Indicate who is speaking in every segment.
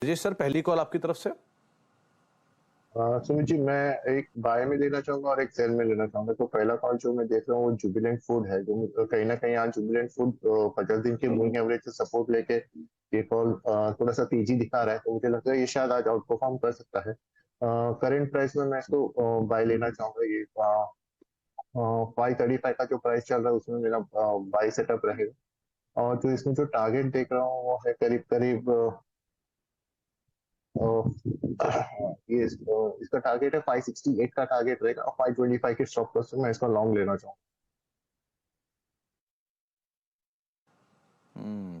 Speaker 1: Rajesh sir, पहली call आपकी तरफ से।
Speaker 2: सुमित जी, मैं एक बाय में लेना चाहूंगा और एक सेल में लेना चाहूंगा। तो पहला कॉल जो मैं देख रहा हूँ वो जुबिलेंट फूड है, जो कहीं ना कहीं आज जुबिलेंट फूड 50 दिन के मूविंग एवरेज से सपोर्ट लेके ये कॉल थोड़ा सा तेजी दिखा रहा है। तो मुझे लगता है ये शायद आज आउट परफॉर्म कर सकता है। करंट प्राइस में मैं इसको बाय लेना चाहूंगा। ये 535 का जो प्राइस चल रहा है उसमें मेरा बाय सेटअप रहेगा। और जो इसमें जो टारगेट देख रहा हूँ वो है करीब करीब इसका टारगेट है 568 का टारगेट रहेगा और 525 के स्टॉप लॉस से मैं इसका लॉन्ग लेना चाहूँ।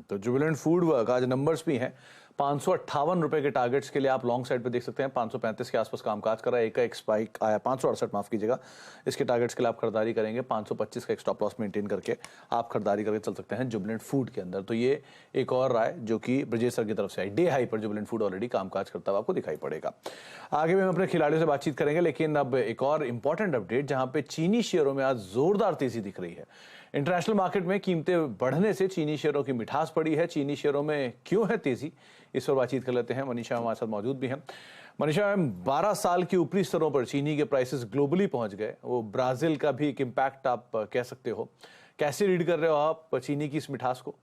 Speaker 1: तो जुबिलेंट फूड का आज नंबर्स भी हैं। 558 रुपए के टारगेट्स के लिए आप लॉन्ग साइड पे देख सकते हैं। 535 के आसपास कामकाज कर रहा है। एक स्पाइक आया 568, माफ कीजिएगा। इसके टारगेट्स के लिए आप खरीदारी करेंगे। 525 का एक स्टॉप लॉस मेंटेन करके आप खरीदारी करके चल सकते हैं जुबिलेंट फूड के अंदर। तो ये एक और राय जो कि ब्रजेश सर की तरफ से आई। डे हाई पर जुबिलेंट फूड ऑलरेडी कामकाज करता हुआ आपको दिखाई पड़ेगा। आगे भी हम अपने खिलाड़ियों से बातचीत करेंगे, लेकिन अब एक और इंपॉर्टेंट अपडेट जहां पे चीनी शेयरों में आज जोरदार तेजी दिख रही है। इंटरनेशनल मार्केट में कीमतें बढ़ने से चीनी शेयरों की मिठास पड़ी है। चीनी शेयरों में क्यों है तेजी, इस पर बातचीत कर लेते हैं। मनीषा हमारे साथ मौजूद भी हैं। मनीषा मैम, 12 साल के ऊपरी स्तरों पर चीनी के प्राइसेस ग्लोबली पहुंच गए। वो ब्राजील का भी एक इम्पैक्ट आप कह सकते हो। कैसे रीड कर रहे हो आप चीनी की इस मिठास को?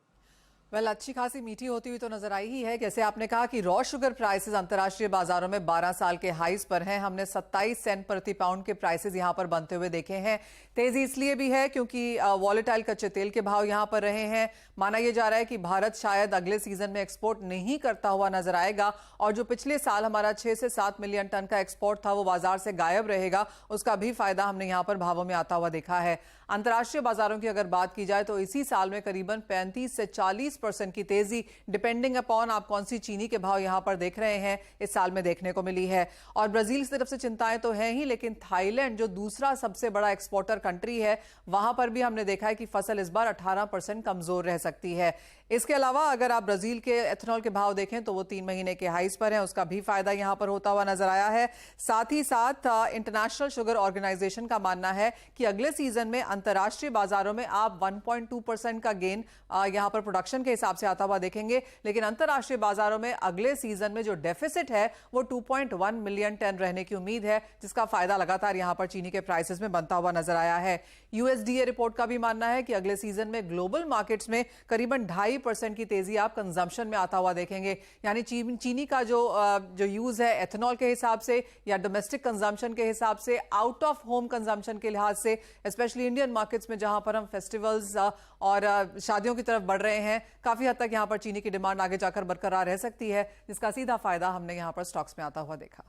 Speaker 3: अच्छी खासी मीठी होती हुई तो नजर आई ही है। जैसे आपने कहा कि रॉ शुगर प्राइसेस अंतर्राष्ट्रीय बाजारों में 12 साल के हाईज पर हैं। हमने 27 सेंट प्रति पाउंड के प्राइसेस यहां पर बनते हुए देखे हैं। तेजी इसलिए भी है क्योंकि वॉलेटाइल कच्चे तेल के भाव यहां पर रहे हैं। माना यह जा रहा है कि भारत शायद अगले सीजन में एक्सपोर्ट नहीं करता हुआ नजर आएगा और जो पिछले साल हमारा 6 से 7 मिलियन टन का एक्सपोर्ट था वो बाजार से गायब रहेगा। उसका भी फायदा हमने यहां पर भावों में आता हुआ देखा है। अंतर्राष्ट्रीय बाजारों की अगर बात की जाए तो इसी साल में करीबन 35 से 40% की तेजी, डिपेंडिंग अपॉन आप कौन सी चीनी के भाव यहां पर देख रहे हैं, इस साल में देखने को मिली है। और ब्राजील की तरफ से चिंताएं तो हैं ही, लेकिन थाईलैंड जो दूसरा सबसे बड़ा एक्सपोर्टर कंट्री है, वहां पर भी हमने देखा है कि फसल इस बार 18% कमजोर रह सकती है। इसके अलावा अगर आप ब्राजील के एथेनॉल के भाव देखें तो वो 3 महीने के हाईज पर है। उसका भी फायदा यहां पर होता हुआ नजर आया है। साथ ही साथ इंटरनेशनल शुगर ऑर्गेनाइजेशन का मानना है कि अगले सीजन में अंतर्राष्ट्रीय बाजारों में आप 1.2% का गेन यहां पर प्रोडक्शन के हिसाब से आता हुआ देखेंगे, लेकिन अंतर्राष्ट्रीय बाजारों में अगले सीजन में जो डेफिसिट है वो 2.1 मिलियन टन रहने की उम्मीद है, जिसका फायदा लगातार यहां पर चीनी के प्राइसेस में बनता हुआ नजर आया है। यूएसडीए रिपोर्ट का भी मानना है कि अगले सीजन में ग्लोबल मार्केट्स में करीबन 2.5% की तेजी आप कंजम्पशन में आता हुआ देखेंगे। यानी चीनी का जो यूज है एथेनॉल के हिसाब से या डोमेस्टिक कंजम्पशन के हिसाब से, आउट ऑफ होम कंजम्पशन के लिहाज से, स्पेशली इंडियन मार्केट्स में जहां पर हम फेस्टिवल्स और शादियों की तरफ बढ़ रहे हैं, काफी हद तक यहां पर चीनी की डिमांड आगे जाकर बरकरार रह सकती है, जिसका सीधा फायदा हमने यहां पर स्टॉक्स में आता हुआ देखा।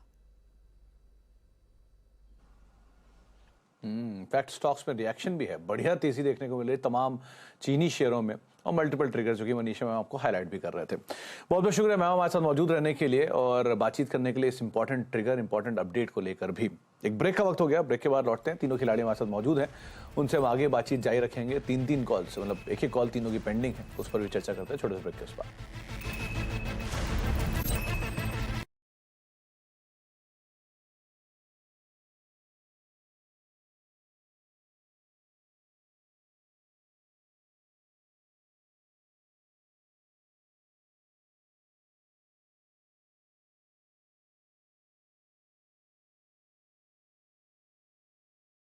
Speaker 1: फैक्ट स्टॉक्स में रिएक्शन भी है, बढ़िया तेजी देखने को मिल रही तमाम चीनी शेयरों में, और मल्टीपल ट्रिगर जो कि मनीषा मैम आपको हाईलाइट भी कर रहे थे। बहुत बहुत शुक्रिया मैम हमारे साथ मौजूद रहने के लिए और बातचीत करने के लिए इस इंपॉर्टेंट ट्रिगर, इंपॉर्टेंट अपडेट को लेकर भी। एक ब्रेक का वक्त हो गया, ब्रेक के बाद लौटते हैं। तीनों खिलाड़ी हमारे साथ मौजूद हैं, उनसे हम आगे बातचीत जारी रखेंगे। 3 कॉल्स, मतलब एक कॉल तीनों की पेंडिंग है, उस पर भी चर्चा करते हैं छोटे से ब्रेक के बाद।